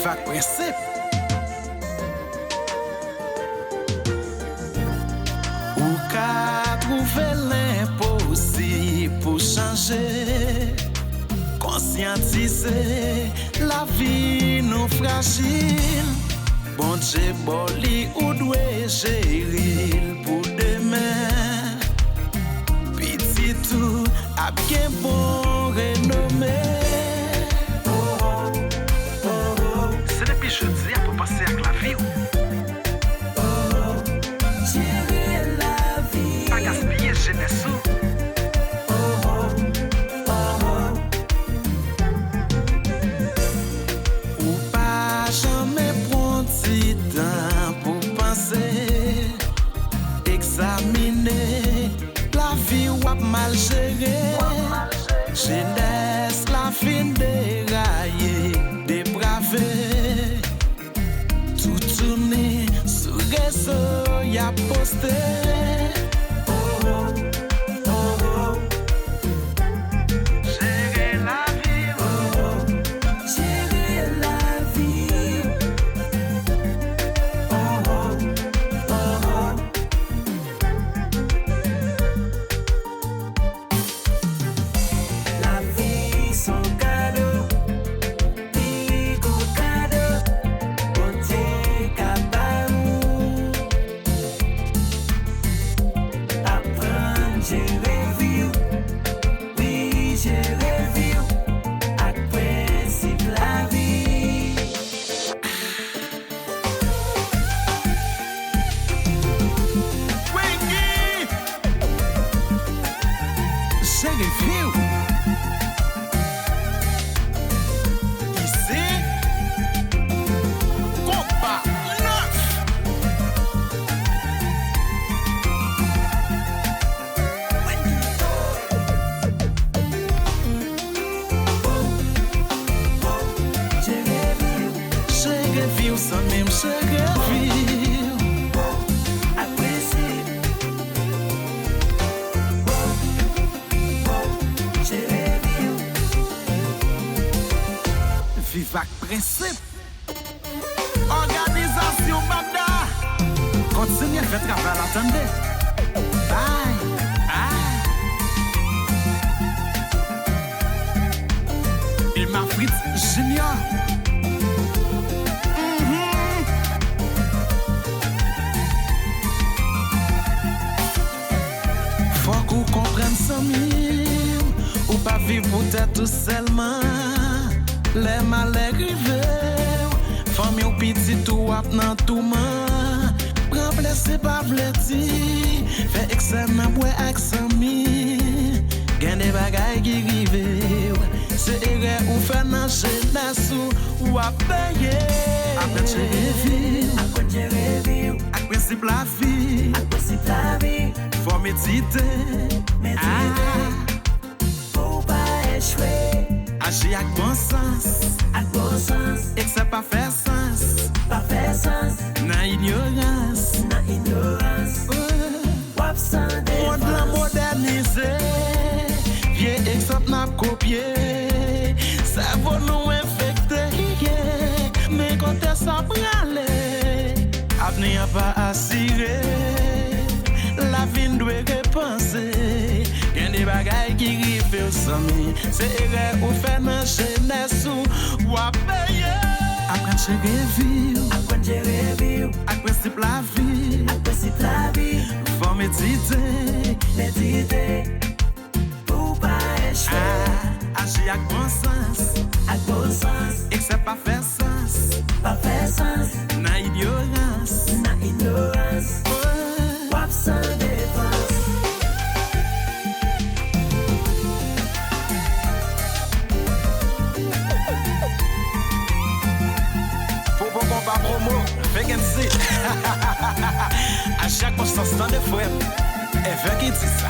Viva principe. Ou ka trouver l'impossible pour changer, conscientiser la vie nous fragile. Bon Dieu boli ou doit gérer pour demain. Petit tout a bien bon renommé. C'est depuis jeudi pour passer avec la vie. Gérer la vie. Pas gaspiller jeunesse. Ou pas jamais prendre du temps pour penser, examiner la vie ou mal gérer. Jeunesse la fin déraillée, dépravée. Tout tourné sur réseau y'a posté. Gérer la vie, Gérer la vie. La vie son cadeau, pico cadeau, beauté capable. Apprendre gérer vie, oui gérer vie, à principe la vie. Wiggy! Gérer vie. Ici, combat neuf. Gérer vie, Gérer vie sans même gérer vie. à principe. Gérer vie. Viva principe. Organisation Bada. Continuez à faire travail, attendez. Bye. Et ma Fritz Junior. Faut qu'on comprenne ça mieux. Ou pas vivre pour tête tout seulement. Les mal arrivés. Famille ou petit tout ap nan tout man. Prends blessé pas vleti. Fait excès nan bois ak sami. Gen des bagailles qui rive. C'est erreur ou fait nan jeunesse ou a payer. Après gérer vie, Apprendre gérer vie, ak principe la vie. à principe la vie. Faut méditer. Méditer, pour pas échouer. Agir avec bon sens. À bon sens, Et que ça pas fait sens. pas fait sens, Nan ignorance. na ignorance. Wap sans Monde la défense. modernisé. Vieux exemple n'a copié. Ça va nous infecter. Mais quand ça prale, avenir pas assuré. La vie doit repenser. Y'a des bagailles qui rivent au sommet. C'est erreur ou fait dans jeunesse ou à payer. Apprendre gérer vie, Apprendre gérer vie, à principe la vie. à principe la vie. Faut méditer. Méditer, pour pas échouer. Agir avec bon sens. À bon sens, Et que ça pas fait sens. pas fait sens, Nan ignorance. na ignorance. Wap sans défense. Faut bon combat promo. Fait qu'un A chaque fois, ça se tend de fouet. Et fait qu'il dit ça.